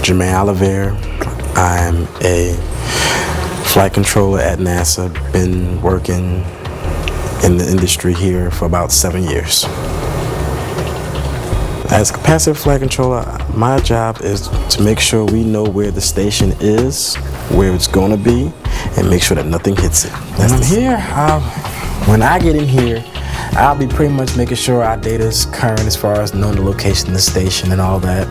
Jarmaine Ollivierre. I'm a flight controller at NASA. Been working in the industry here for about 7 years. As a passive flight controller, my job is to make sure we know where the station is, where it's going to be, and make sure that nothing hits it. When I'm here, when I get in here, I'll be pretty much making sure our data is current as far as knowing the location of the station and all that,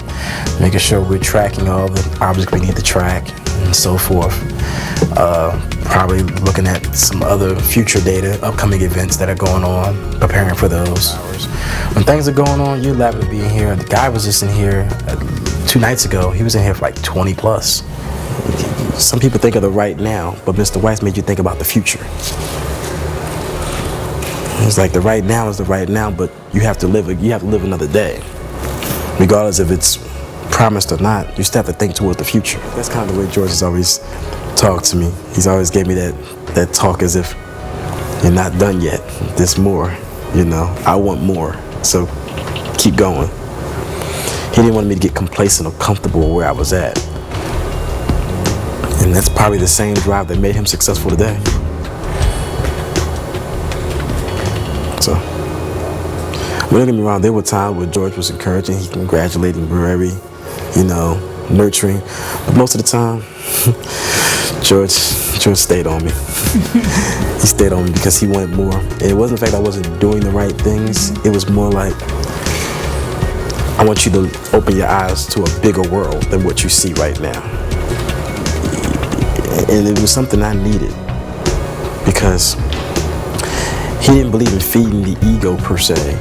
making sure we're tracking all the objects we need to track and so forth. Probably looking at some other future data, upcoming events that are going on, preparing for those. When things are going on, you're liable to be in here. The guy was just in here 2 nights ago. He was in here for like 20 plus. Some people think of the right now, but Mr. Weiss made you think about the future. It's like the right now is the right now, but you have to live another day. Regardless if it's promised or not, you still have to think towards the future. That's kind of the way George has always talked to me. He's always gave me that talk as if you're not done yet. There's more, I want more, so keep going. He didn't want me to get complacent or comfortable where I was at. And that's probably the same drive that made him successful today. So, don't get me wrong, there were times where George was encouraging, he congratulated me, very, nurturing. But most of the time, George stayed on me. He stayed on me because he wanted more. And it wasn't the fact I wasn't doing the right things. It was more like, I want you to open your eyes to a bigger world than what you see right now. And it was something I needed because he didn't believe in feeding the ego per se,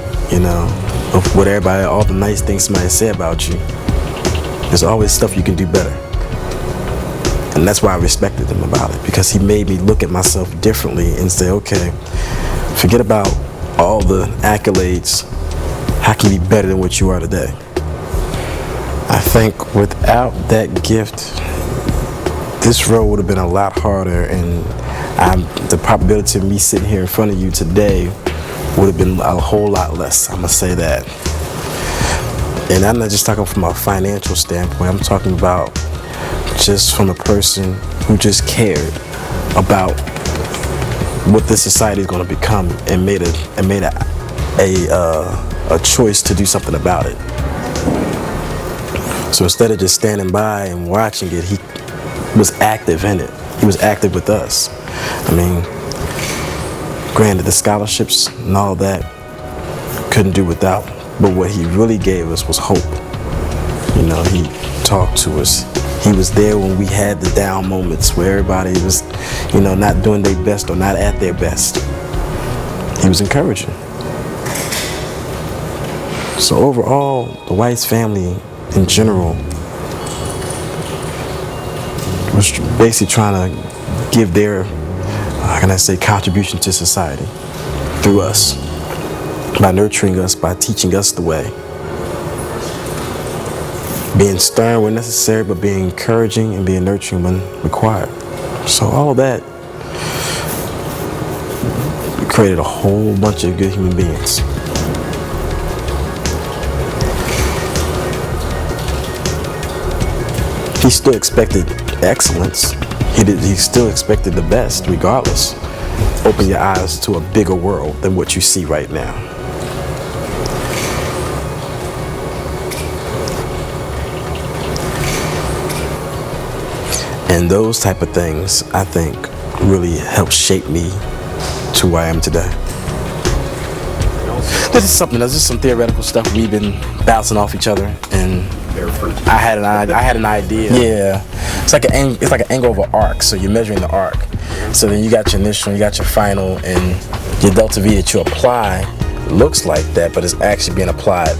of what all the nice things somebody say about you. There's always stuff you can do better. And that's why I respected him about it, because he made me look at myself differently and say, okay, forget about all the accolades. How can you be better than what you are today? I think without that gift, this road would have been a lot harder, and the probability of me sitting here in front of you today would have been a whole lot less. I'm gonna say that. And I'm not just talking from a financial standpoint. I'm talking about just from a person who just cared about what this society is going to become and made a choice to do something about it. So instead of just standing by and watching it, he was active in it. He was active with us. Granted, the scholarships and all that couldn't do without, but what he really gave us was hope. He talked to us. He was there when we had the down moments where everybody was, not doing their best or not at their best. He was encouraging. So overall, the Weiss family in general was basically trying to give their, contribution to society through us, by nurturing us, by teaching us the way. Being stern when necessary, but being encouraging and being nurturing when required. So all of that created a whole bunch of good human beings. He still expected excellence. He still expected the best, regardless. Open your eyes to a bigger world than what you see right now. And those type of things, I think, really helped shape me to where I am today. This is some theoretical stuff we've been bouncing off each other, and I had an idea. Yeah, it's like an angle of an arc. So you're measuring the arc. So then you got your initial, you got your final, and your delta V that you apply looks like that, but it's actually being applied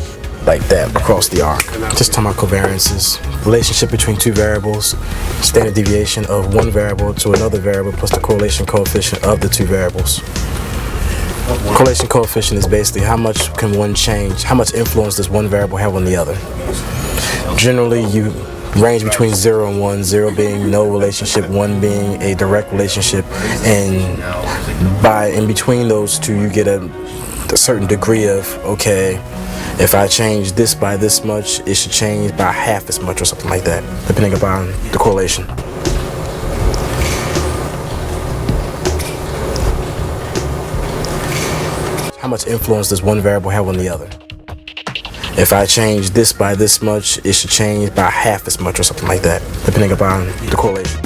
like that across the arc. Just talking about covariances, relationship between two variables, standard deviation of one variable to another variable plus the correlation coefficient of the two variables. Correlation coefficient is basically how much can one change, how much influence does one variable have on the other. Generally, you range between 0 and 1, 0 being no relationship, 1 being a direct relationship, and in between those two, you get a a certain degree of, okay, if I change this by this much, it should change by half as much or something like that, depending upon the correlation. How much influence does one variable have on the other? If I change this by this much, it should change by half as much or something like that, depending upon the correlation.